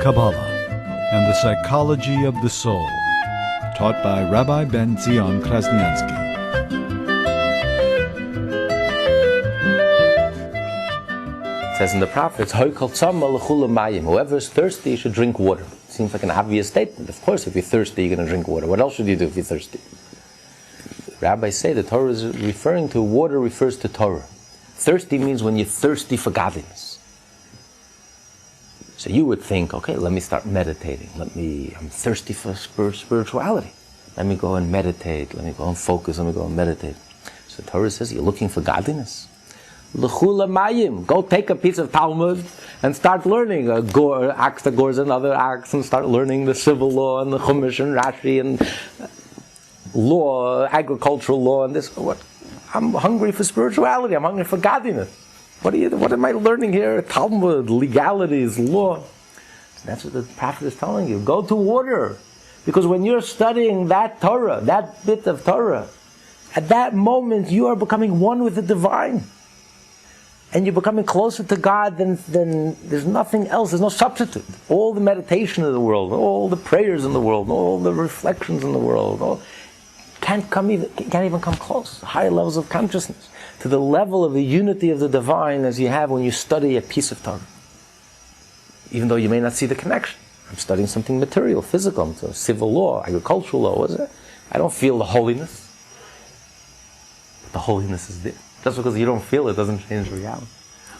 Kabbalah, and the psychology of the soul, taught by Rabbi Tzion Krasnianski. It says in the prophets, whoever is thirsty should drink water. Seems like an obvious statement. Of course, if you're thirsty, you're going to drink water. What else should you do if you're thirsty? The rabbis say the Torah is referring to water, refers to Torah. Thirsty means when you're thirsty for godliness. So you would think, okay, let me start meditating. I'm thirsty for spirituality. Let me go and meditate. Let me go and focus. Let me go and meditate. So the Torah says you're looking for godliness. L'chula mayim. Go take a piece of Talmud and start learning acts that goes and other acts, and start learning the civil law and the Chumash and Rashi and law, agricultural law, and this. What? I'm hungry for spirituality. I'm hungry for godliness. What am I learning here? Talmud, legalities, law. That's what the prophet is telling you. Go to water. Because when you're studying that Torah, that bit of Torah, at that moment you are becoming one with the divine. And you're becoming closer to God than there's nothing else. There's no substitute. All the meditation in the world, all the prayers in the world, all the reflections in the world, can't even come close. Higher levels of consciousness to the level of the unity of the divine as you have when you study a piece of Torah. Even though you may not see the connection. I'm studying something material, physical, so civil law, agricultural law, what is it? I don't feel the holiness. But the holiness is there. Just because you don't feel it doesn't change reality.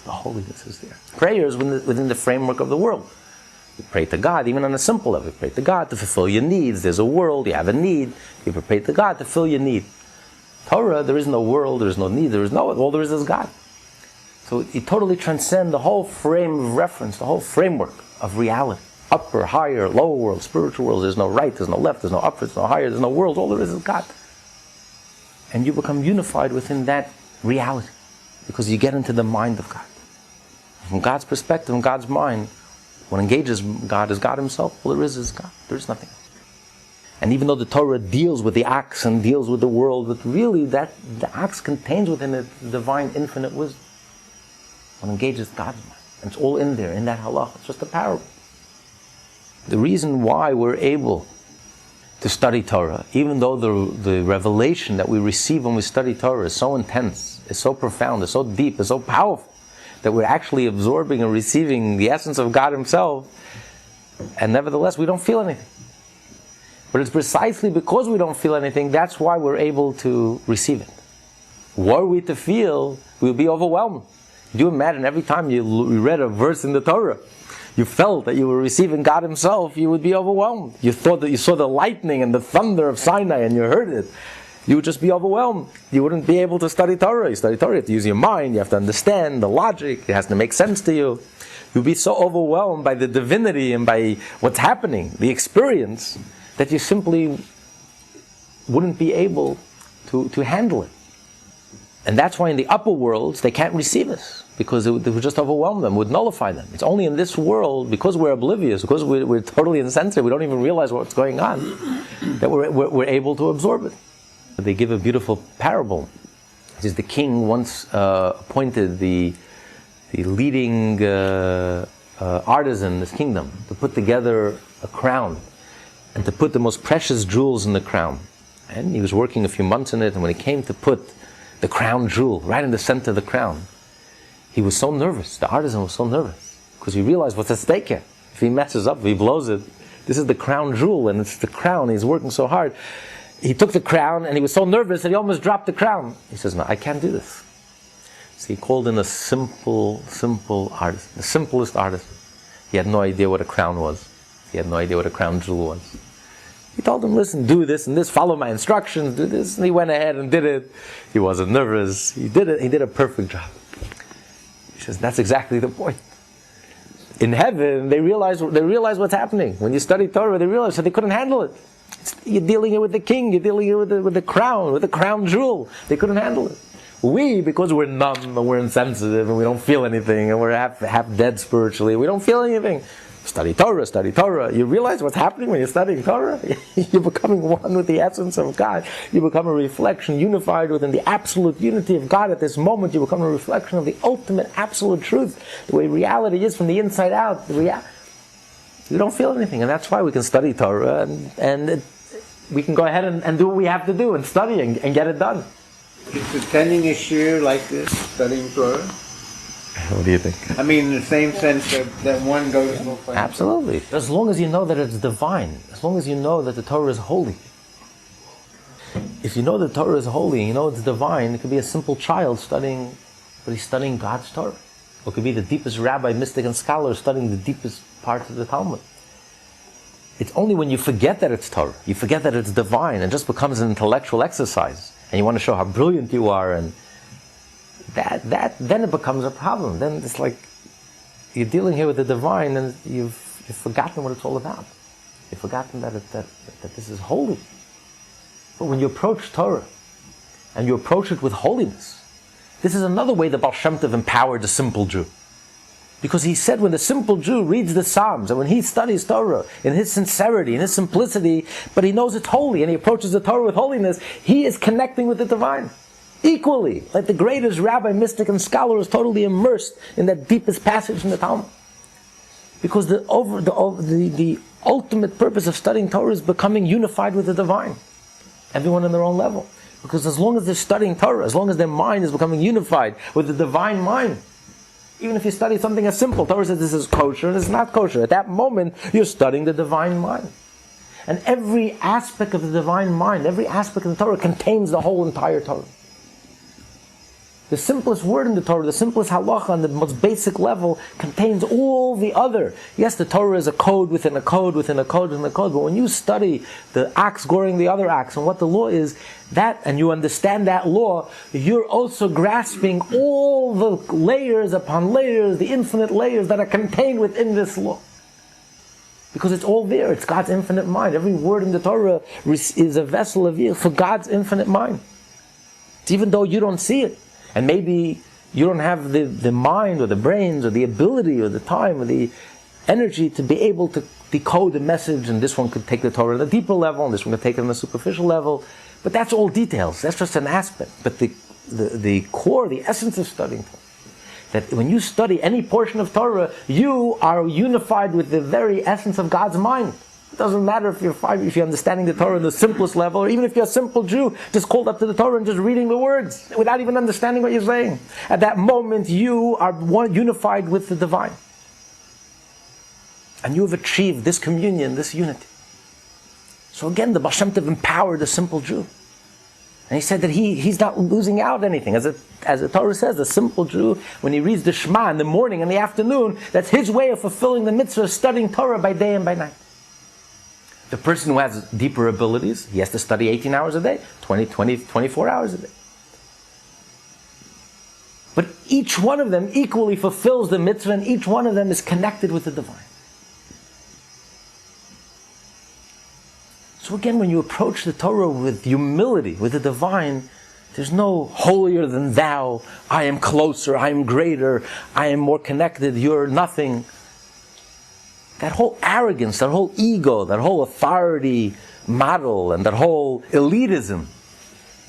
The holiness is there. Prayer is within the framework of the world. You pray to God, even on a simple level. You pray to God to fulfill your needs. There's a world, you have a need. You pray to God to fill your need. Torah, there is no world, there is no need, all there is God. So you totally transcend the whole frame of reference, the whole framework of reality. Upper, higher, lower world, spiritual world. There's no right, there's no left, there's no upper, there's no higher, there's no world. All there is God. And you become unified within that reality because you get into the mind of God. From God's perspective, from God's mind, what engages God is God Himself. All there is God. There is nothing else. And even though the Torah deals with the acts and deals with the world, but really the acts contains within it the divine infinite wisdom. What engages God's mind. And it's all in there, in that halach. It's just a parable. The reason why we're able to study Torah, even though the revelation that we receive when we study Torah is so intense, is so profound, is so deep, is so powerful, that we're actually absorbing and receiving the essence of God Himself, and nevertheless we don't feel anything. But it's precisely because we don't feel anything, that's why we're able to receive it. Were we to feel, we would be overwhelmed. Do you imagine every time you read a verse in the Torah, you felt that you were receiving God Himself, you would be overwhelmed. You thought that you saw the lightning and the thunder of Sinai and you heard it. You would just be overwhelmed. You wouldn't be able to study Torah. You study Torah, you have to use your mind, you have to understand the logic, it has to make sense to you. You'll be so overwhelmed by the divinity and by what's happening, the experience, that you simply wouldn't be able to handle it. And that's why in the upper worlds they can't receive us, because it would just overwhelm them, would nullify them. It's only in this world, because we're oblivious, because we're totally insensitive, we don't even realize what's going on, that we're able to absorb it. They give a beautiful parable. It is the king once appointed the leading artisan in his kingdom to put together a crown and to put the most precious jewels in the crown. And he was working a few months in it, and when he came to put the crown jewel right in the center of the crown, he was so nervous. The artisan was so nervous because he realized what's at stake here. If he messes up, if he blows it, this is the crown jewel and it's the crown. He's working so hard. He took the crown and he was so nervous that he almost dropped the crown. He says, no, I can't do this. So he called in a simple artisan, the simplest artisan. He had no idea what a crown was. He had no idea what a crown jewel was. He told him, listen, do this and this, follow my instructions, do this. And he went ahead and did it. He wasn't nervous. He did it. He did a perfect job. He says, that's exactly the point. In heaven, they realize what's happening. When you study Torah, they realize that they couldn't handle it. You're dealing with the king, you're dealing with the crown jewel. They couldn't handle it. We, because we're numb and we're insensitive and we don't feel anything and we're half dead spiritually, we don't feel anything. Study Torah. You realize what's happening when you're studying Torah? You're becoming one with the essence of God. You become a reflection, unified within the absolute unity of God. At this moment, you become a reflection of the ultimate absolute truth, the way reality is from the inside out. You don't feel anything, and that's why we can study Torah, and we can go ahead and do what we have to do and study and get it done. Is attending a shir like this, studying Torah? What do you think? I mean, in the same sense that one goes to find. Absolutely. As long as you know that it's divine, as long as you know that the Torah is holy. If you know the Torah is holy, you know it's divine, it could be a simple child studying, but he's studying God's Torah. Or it could be the deepest rabbi, mystic, and scholar studying the deepest parts of the Talmud. It's only when you forget that it's Torah, you forget that it's divine, and just becomes an intellectual exercise, and you want to show how brilliant you are, and then it becomes a problem. Then it's like you're dealing here with the divine, and you've forgotten what it's all about. You've forgotten that this is holy. But when you approach Torah, and you approach it with holiness, this is another way the Baal Shem Tov empowered the simple Jew. Because he said when the simple Jew reads the Psalms, and when he studies Torah, in his sincerity, in his simplicity, but he knows it's holy, and he approaches the Torah with holiness, he is connecting with the divine. Equally, like the greatest rabbi, mystic, and scholar is totally immersed in that deepest passage in the Talmud. Because the ultimate purpose of studying Torah is becoming unified with the divine. Everyone on their own level. Because as long as they're studying Torah, as long as their mind is becoming unified with the divine mind, even if you study something as simple, Torah says this is kosher and it's not kosher. At that moment, you're studying the divine mind. And every aspect of the divine mind, every aspect of the Torah contains the whole entire Torah. The simplest word in the Torah, the simplest halacha on the most basic level contains all the other. Yes, the Torah is a code within a code within a code within a code, but when you study the axe goring the other axe and what the law is, that, and you understand that law, you're also grasping all the layers upon layers, the infinite layers that are contained within this law. Because it's all there, it's God's infinite mind. Every word in the Torah is a vessel of you for God's infinite mind. It's even though you don't see it. And maybe you don't have the mind or the brains or the ability or the time or the energy to be able to decode the message, and this one could take the Torah on a deeper level, and this one could take it on a superficial level. But that's all details. That's just an aspect. But the core, the essence of studying Torah, that when you study any portion of Torah, you are unified with the very essence of God's mind. It doesn't matter if you're understanding the Torah on the simplest level, or even if you're a simple Jew, just called up to the Torah and just reading the words, without even understanding what you're saying. At that moment, you are unified with the divine. And you have achieved this communion, this unity. So again, the Baal Shem Tov empowered the simple Jew. And he said that he's not losing out anything. As the Torah says, the simple Jew, when he reads the Shema in the morning and the afternoon, that's his way of fulfilling the mitzvah of studying Torah by day and by night. The person who has deeper abilities, he has to study 18 hours a day, 24 hours a day. But each one of them equally fulfills the mitzvah, and each one of them is connected with the divine. So again, when you approach the Torah with humility, with the divine, there's no holier than thou, I am closer, I am greater, I am more connected, you're nothing. That whole arrogance, that whole ego, that whole authority model, and that whole elitism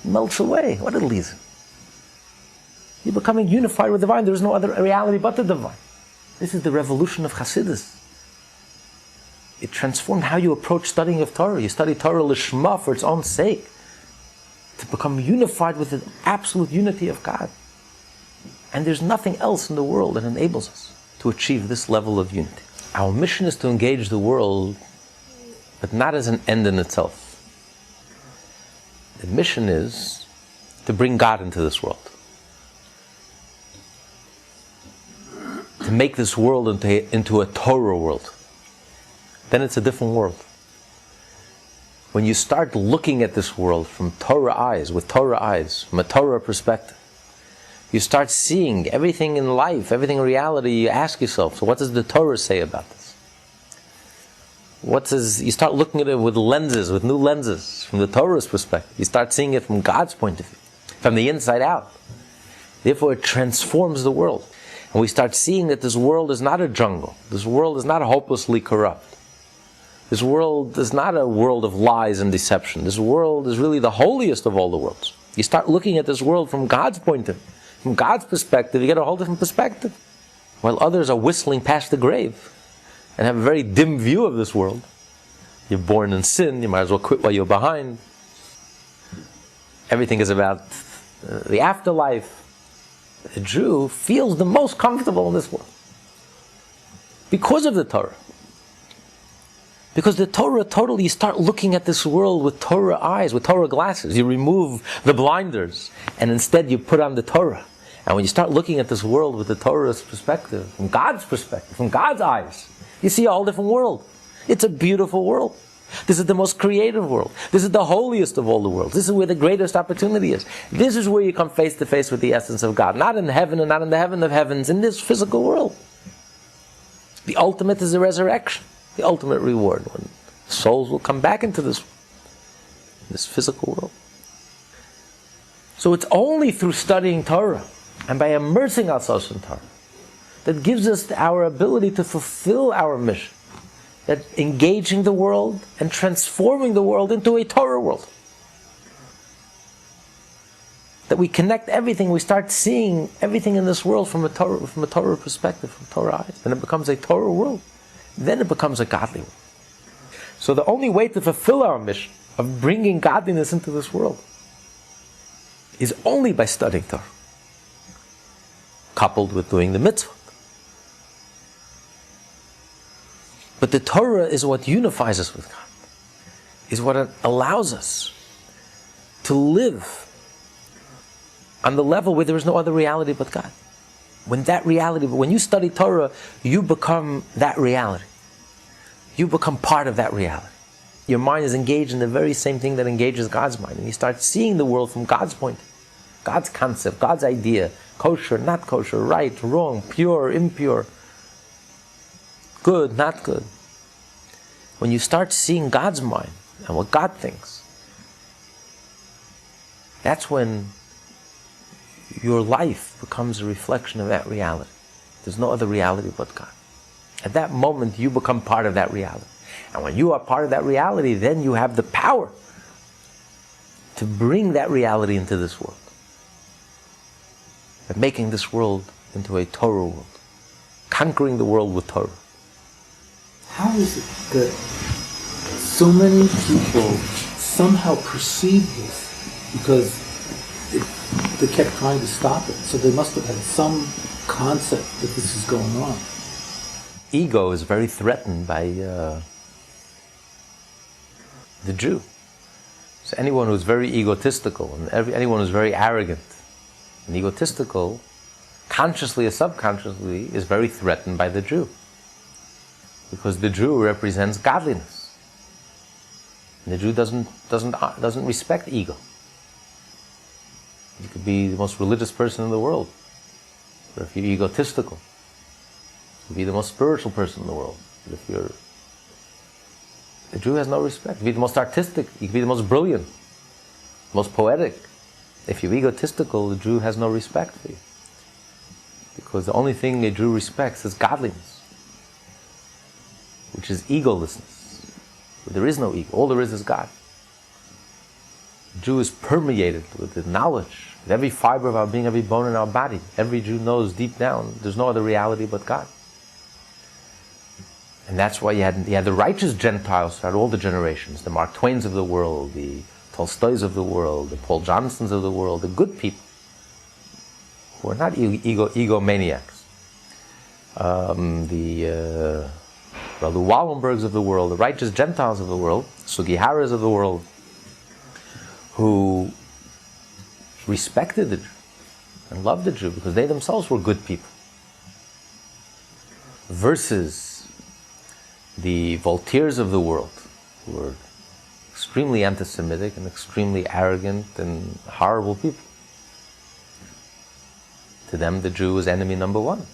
melts away. What elitism? You're becoming unified with the divine. There is no other reality but the divine. This is the revolution of Hasidus. It transformed how you approach studying of Torah. You study Torah lishma, for its own sake, to become unified with the absolute unity of God. And there's nothing else in the world that enables us to achieve this level of unity. Our mission is to engage the world, but not as an end in itself. The mission is to bring God into this world. To make this world into a Torah world. Then it's a different world. When you start looking at this world from Torah eyes, with Torah eyes, from a Torah perspective, you start seeing everything in life, everything in reality. You ask yourself, so what does the Torah say about this? You start looking at it with lenses, with new lenses, from the Torah's perspective. You start seeing it from God's point of view, from the inside out. Therefore, it transforms the world. And we start seeing that this world is not a jungle. This world is not hopelessly corrupt. This world is not a world of lies and deception. This world is really the holiest of all the worlds. You start looking at this world from God's point of view. From God's perspective, you get a whole different perspective. While others are whistling past the grave, and have a very dim view of this world. You're born in sin, you might as well quit while you're behind. Everything is about the afterlife. The Jew feels the most comfortable in this world because of the Torah. Because the Torah totally, you start looking at this world with Torah eyes, with Torah glasses. You remove the blinders, and instead you put on the Torah. And when you start looking at this world with the Torah's perspective, from God's eyes, you see a whole different world. It's a beautiful world. This is the most creative world. This is the holiest of all the worlds. This is where the greatest opportunity is. This is where you come face to face with the essence of God. Not in heaven and not in the heaven of heavens, in this physical world. The ultimate is the resurrection. The ultimate reward, when souls will come back into this physical world. So it's only through studying Torah and by immersing ourselves in Torah that gives us our ability to fulfill our mission. That engaging the world and transforming the world into a Torah world. That we connect everything, we start seeing everything in this world from a Torah perspective, from Torah eyes. Then it becomes a Torah world. Then it becomes a godly world. So the only way to fulfill our mission of bringing godliness into this world is only by studying Torah, coupled with doing the mitzvah. But the Torah is what unifies us with God, is what allows us to live on the level where there is no other reality but God. When you study Torah, you become that reality. You become part of that reality. Your mind is engaged in the very same thing that engages God's mind. And you start seeing the world from God's point, God's concept, God's idea, kosher, not kosher, right, wrong, pure, impure, good, not good. When you start seeing God's mind and what God thinks, that's when your life becomes a reflection of that reality. There's no other reality but God. At that moment, you become part of that reality. And when you are part of that reality, then you have the power to bring that reality into this world. By making this world into a Torah world. Conquering the world with Torah. How is it that so many people somehow perceive this? Because they kept trying to stop it. So they must have had some concept that this is going on. Ego is very threatened by the Jew. So anyone who's very egotistical and anyone who's very arrogant and egotistical, consciously or subconsciously, is very threatened by the Jew. Because the Jew represents godliness. And the Jew doesn't respect ego. You could be the most religious person in the world, but if you're egotistical, you could be the most spiritual person in the world. But if the Jew has no respect. You could be the most artistic, you could be the most brilliant, most poetic. If you're egotistical, the Jew has no respect for you. Because the only thing a Jew respects is godliness, which is egolessness. There is no ego. All there is God. The Jew is permeated with the knowledge, with every fiber of our being, every bone in our body. Every Jew knows deep down there's no other reality but God. And that's why you had the righteous Gentiles throughout all the generations, the Mark Twains of the world, the Tolstoys of the world, the Paul Johnsons of the world, the good people who are not egomaniacs. The Ralu Wallenbergs of the world, the righteous Gentiles of the world, Sugiharas of the world, who respected the Jew and loved the Jew because they themselves were good people. Versus the Voltaires of the world, who were extremely anti-Semitic and extremely arrogant and horrible people. To them, the Jew is enemy number one.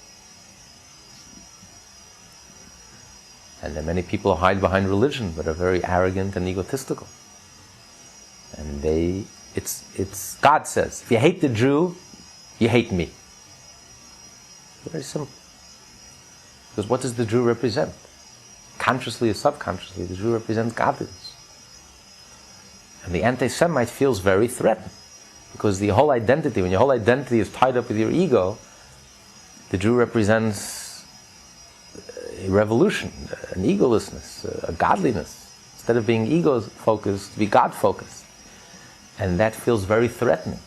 And then many people hide behind religion, but are very arrogant and egotistical. And it's God says, if you hate the Jew, you hate me. Very simple. Because what does the Jew represent? Consciously or subconsciously, the Jew represents godliness. And the anti-Semite feels very threatened. Because the whole identity, when your whole identity is tied up with your ego, the Jew represents a revolution, an egolessness, a godliness. Instead of being ego-focused, to be God-focused. And that feels very threatening.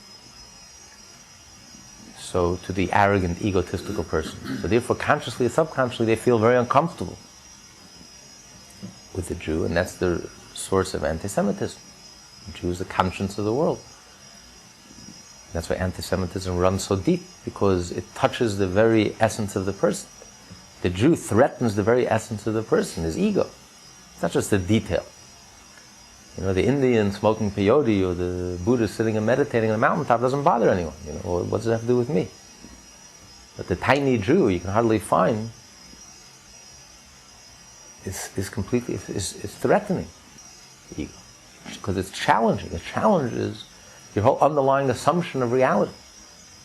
So, to the arrogant, egotistical person. So therefore, consciously or subconsciously, they feel very uncomfortable with the Jew, and that's the source of anti-Semitism. The Jew is the conscience of the world. That's why anti-Semitism runs so deep, because it touches the very essence of the person. The Jew threatens the very essence of the person, his ego. It's not just a detail. You know, the Indian smoking peyote or the Buddhist sitting and meditating on a mountaintop doesn't bother anyone. You know, well, what does it have to do with me? But the tiny Jew you can hardly find is completely threatening the ego, because it's challenging. It challenges your whole underlying assumption of reality.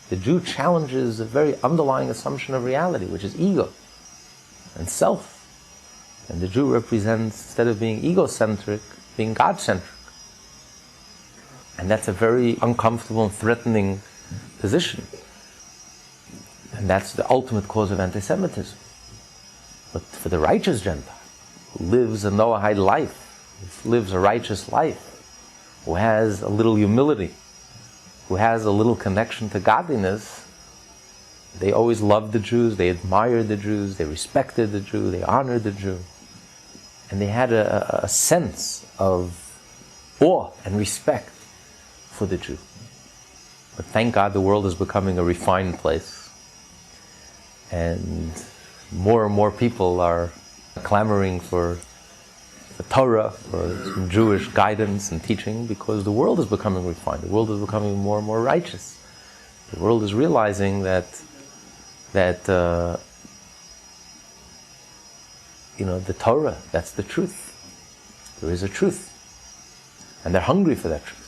The Jew challenges the very underlying assumption of reality, which is ego and self. And the Jew represents, instead of being egocentric, being God-centric. And that's a very uncomfortable and threatening position. And that's the ultimate cause of anti-Semitism. But for the righteous Gentile, who lives a Noahide life, who lives a righteous life, who has a little humility, who has a little connection to godliness, they always loved the Jews, they admired the Jews, they respected the Jew, they honored the Jew. And they had a sense of awe and respect for the Jew. But thank God the world is becoming a refined place. And more people are clamoring for the Torah, for some Jewish guidance and teaching, because the world is becoming refined. The world is becoming more and more righteous. The world is realizing that the Torah, that's the truth. There is a truth. And they're hungry for that truth.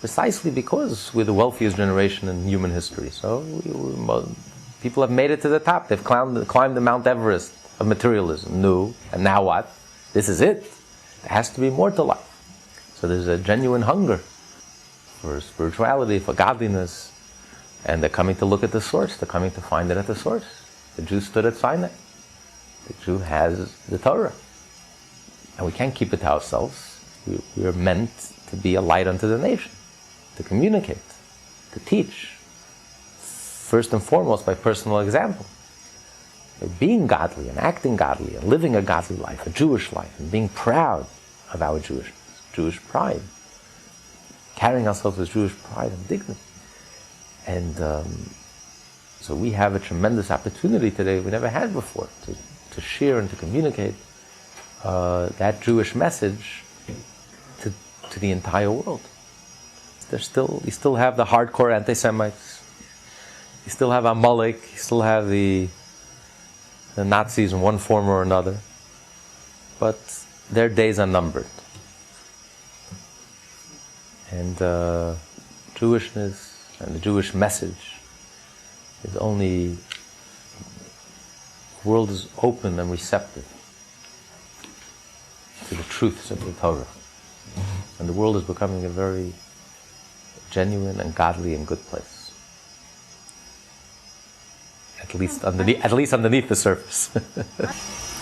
Precisely because we're the wealthiest generation in human history. So people have made it to the top. They've climbed the Mount Everest of materialism. No. And now what? This is it. There has to be more to life. So there's a genuine hunger for spirituality, for godliness. And they're coming to look at the source. They're coming to find it at the source. The Jew stood at Sinai. The Jew has the Torah. And we can't keep it to ourselves. We are meant to be a light unto the nation, to communicate, to teach. First and foremost by personal example. By being godly and acting godly and living a godly life, a Jewish life, and being proud of our Jewishness, Jewish pride. Carrying ourselves with Jewish pride and dignity. And so we have a tremendous opportunity today we never had before to share and to communicate that Jewish message to the entire world. You still have the hardcore anti-Semites. You still have Amalek. You still have the Nazis in one form or another. But their days are numbered. And Jewishness and the Jewish message is only, the world is open and receptive to the truths of the Torah. And the world is becoming a very genuine and godly and good place. At least underneath the surface.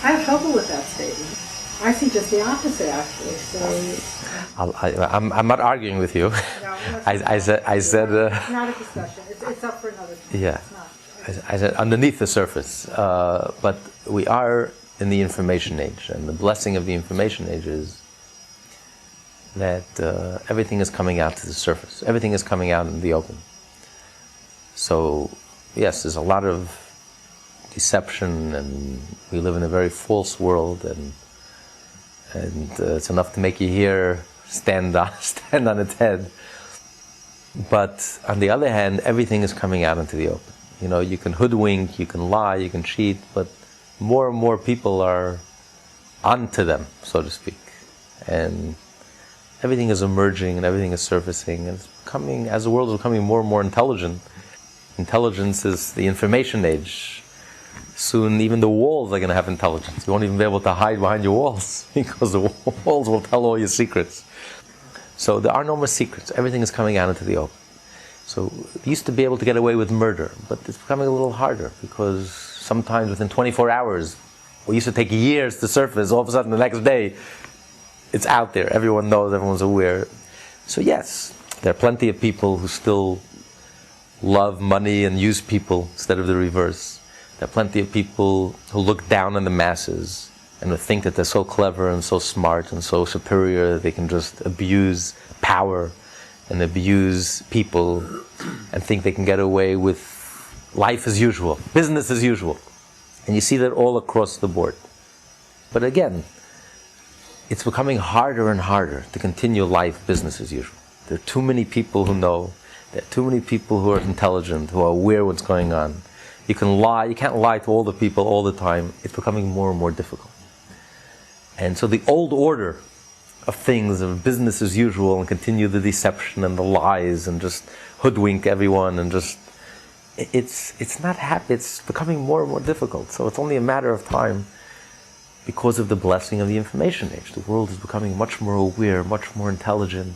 I have trouble with that statement. I see just the opposite, actually. So I'm not arguing with you. No, I said. it's not a discussion. It's up for another time. Yeah. It's not. I said underneath the surface. But we are in the information age, and the blessing of the information age is that everything is coming out to the surface. Everything is coming out in the open. So, yes, there's a lot of deception, and we live in a very false world, and it's enough to make your hair stand on its head. But on the other hand, everything is coming out into the open. You know, you can hoodwink, you can lie, you can cheat, but more and more people are onto them, so to speak. And everything is emerging and everything is surfacing, and it's becoming, as the world is becoming more and more intelligent. Intelligence is the information age. Soon even the walls are going to have intelligence. You won't even be able to hide behind your walls, because the walls will tell all your secrets. So there are no more secrets. Everything is coming out into the open. So you used to be able to get away with murder, but it's becoming a little harder, because sometimes within 24 hours. What used to take years to surface, all of a sudden the next day, it's out there. Everyone knows, everyone's aware. So yes, there are plenty of people who still love money and use people instead of the reverse. There are plenty of people who look down on the masses and who think that they're so clever and so smart and so superior that they can just abuse power and abuse people and think they can get away with life as usual, business as usual. And you see that all across the board. But again, it's becoming harder and harder to continue life business as usual. There are too many people who know. There are too many people who are intelligent, who are aware of what's going on. You can lie. You can't lie to all the people all the time. It's becoming more and more difficult. And so the old order of things, of business as usual, and continue the deception and the lies and just hoodwink everyone and just... It's not happy. It's becoming more and more difficult. So it's only a matter of time because of the blessing of the information age. The world is becoming much more aware, much more intelligent.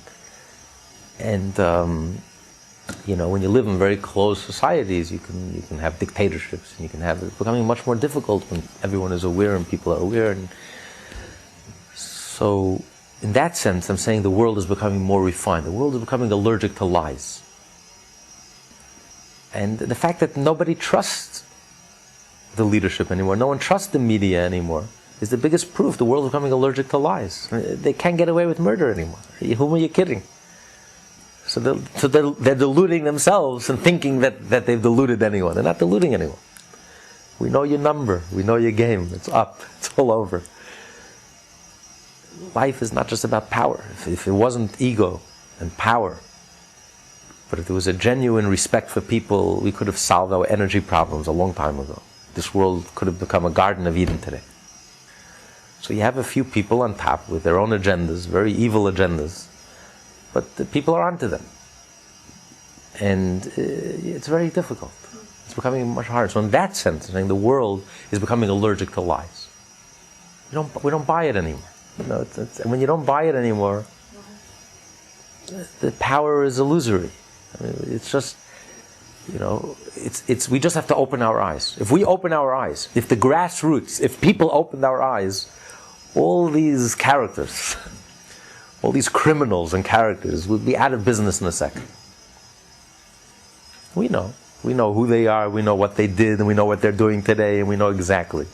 And, when you live in very closed societies, you can have dictatorships, and you can have... It's becoming much more difficult when everyone is aware and people are aware. And so, in that sense, I'm saying the world is becoming more refined. The world is becoming allergic to lies. And the fact that nobody trusts the leadership anymore, no one trusts the media anymore, is the biggest proof the world is becoming allergic to lies. They can't get away with murder anymore. Whom are you kidding? So they're deluding themselves and thinking that they've deluded anyone. They're not deluding anyone. We know your number. We know your game. It's up. It's all over. Life is not just about power. If it wasn't ego and power, but if there was a genuine respect for people, we could have solved our energy problems a long time ago. This world could have become a Garden of Eden today. So you have a few people on top with their own agendas, very evil agendas, but the people are onto them. And it's very difficult. It's becoming much harder. So in that sense, I think the world is becoming allergic to lies. We don't buy it anymore. And when you don't buy it anymore, the power is illusory. I mean, it's just, we just have to open our eyes. If we open our eyes, if the grassroots, if people opened our eyes, all these characters, all these criminals and characters would be out of business in a second. We know who they are, we know what they did, and we know what they're doing today, and we know exactly.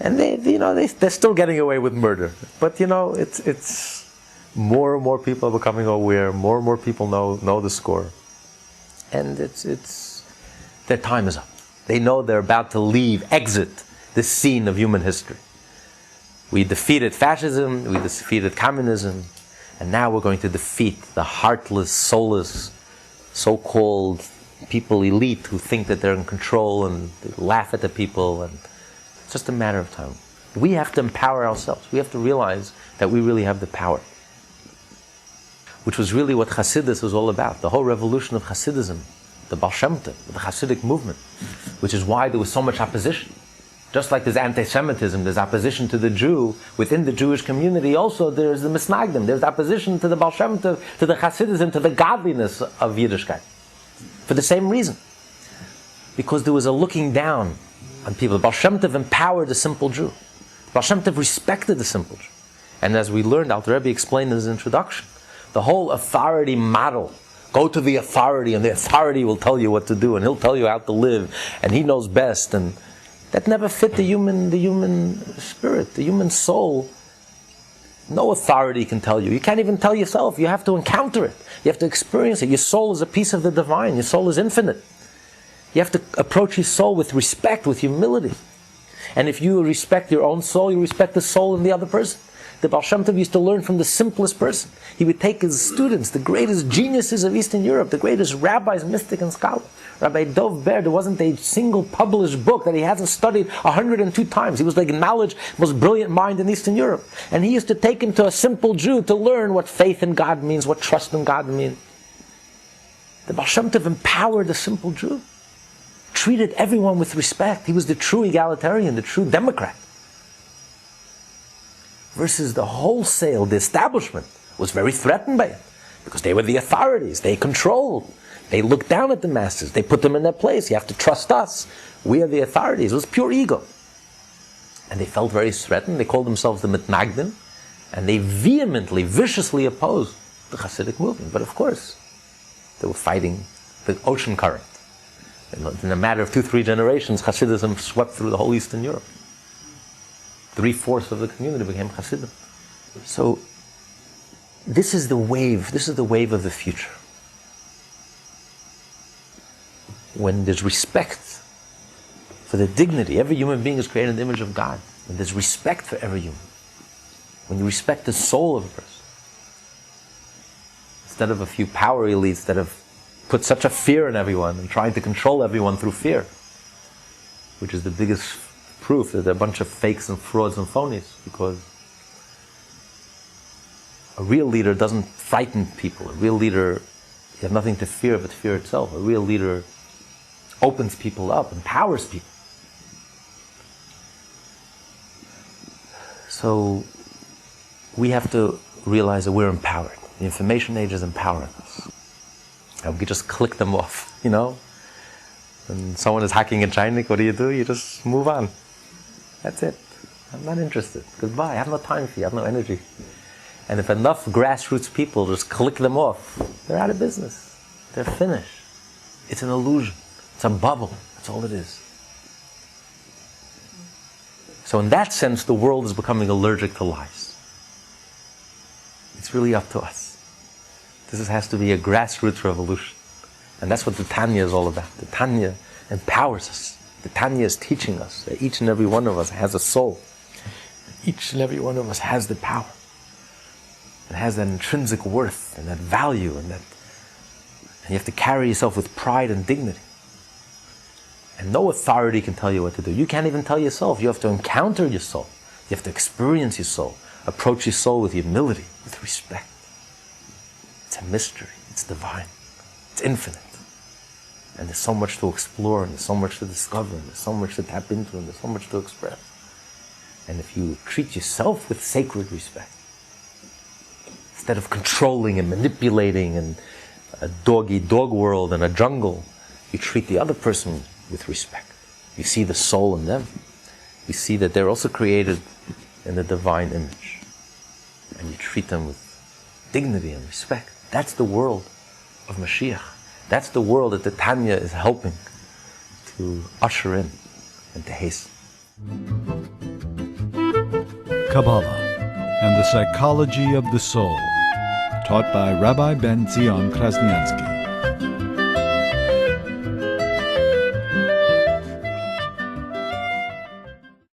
And they're still getting away with murder. But it's more and more people are becoming aware, more and more people know the score. And it's their time is up. They know they're about to exit the scene of human history. We defeated fascism, we defeated communism, and now we're going to defeat the heartless, soulless, so-called people elite who think that they're in control and they laugh at the people, and it's just a matter of time. We have to empower ourselves. We have to realize that we really have the power. Which was really what Hasidus was all about. The whole revolution of Hasidism, the Baal Shem Tov, the Hasidic movement, which is why there was so much opposition. Just like there's anti-Semitism, there's opposition to the Jew, within the Jewish community also there's the Misnagdim, there's opposition to the Baal Shem Tov, to the Hasidism, to the godliness of Yiddishkeit. For the same reason. Because there was a looking down on people. The Baal Shem Tov empowered the simple Jew. The Baal Shem Tov respected the simple Jew. And as we learned, Alter Rebbe explained in his introduction, the whole authority model, go to the authority and the authority will tell you what to do and he'll tell you how to live and he knows best, and that never fit the human spirit, the human soul. No authority can tell you. You can't even tell yourself. You have to encounter it. You have to experience it. Your soul is a piece of the divine. Your soul is infinite. You have to approach your soul with respect, with humility. And if you respect your own soul, you respect the soul in the other person. The Baal Shem Tov used to learn from the simplest person. He would take his students, the greatest geniuses of Eastern Europe, the greatest rabbis, mystic and scholar. Rabbi Dov Ber, there wasn't a single published book that he hasn't studied 102 times. He was the acknowledged most brilliant mind in Eastern Europe. And he used to take him to a simple Jew to learn what faith in God means, what trust in God means. The Baal Shem Tov empowered the simple Jew. Treated everyone with respect. He was the true egalitarian, the true democrat. Versus the wholesale, the establishment was very threatened by it. Because they were the authorities, they controlled. They look down at the masses. They put them in their place. You have to trust us. We are the authorities. It was pure ego. And they felt very threatened. They called themselves the Mitnagdim. And they vehemently, viciously opposed the Hasidic movement. But of course, they were fighting the ocean current. In a matter of 2-3 generations, Hasidism swept through the whole Eastern Europe. 3/4 of the community became Hasidim. So, this is the wave of the future. When there's respect for the dignity, every human being is created in the image of God. When there's respect for every human, when you respect the soul of a person, instead of a few power elites that have put such a fear in everyone and trying to control everyone through fear, which is the biggest proof that they're a bunch of fakes and frauds and phonies, because a real leader doesn't frighten people. A real leader, you have nothing to fear but fear itself. A real leader opens people up, empowers people. So we have to realize that we're empowered. The information age is empowering us. And we just click them off, you know? When someone is hacking a Chainik, what do? You just move on. That's it. I'm not interested. Goodbye. I have no time for you. I have no energy. And if enough grassroots people just click them off, they're out of business. They're finished. It's an illusion. It's a bubble. That's all it is. So in that sense, the world is becoming allergic to lies. It's really up to us. This has to be a grassroots revolution. And that's what the Tanya is all about. The Tanya empowers us. The Tanya is teaching us that each and every one of us has a soul. Each and every one of us has the power. It has that intrinsic worth and that value, and you have to carry yourself with pride and dignity. And no authority can tell you what to do. You can't even tell yourself. You have to encounter your soul. You have to experience your soul. Approach your soul with humility, with respect. It's a mystery. It's divine. It's infinite. And there's so much to explore, and there's so much to discover, and there's so much to tap into, and there's so much to express. And if you treat yourself with sacred respect, instead of controlling and manipulating and a dog-eat-dog world and a jungle, you treat the other person with respect. You see the soul in them. You see that they're also created in the divine image. And you treat them with dignity and respect. That's the world of Mashiach. That's the world that the Tanya is helping to usher in and to hasten. Kabbalah and the Psychology of the Soul, taught by Rabbi Tzion Krasnianski.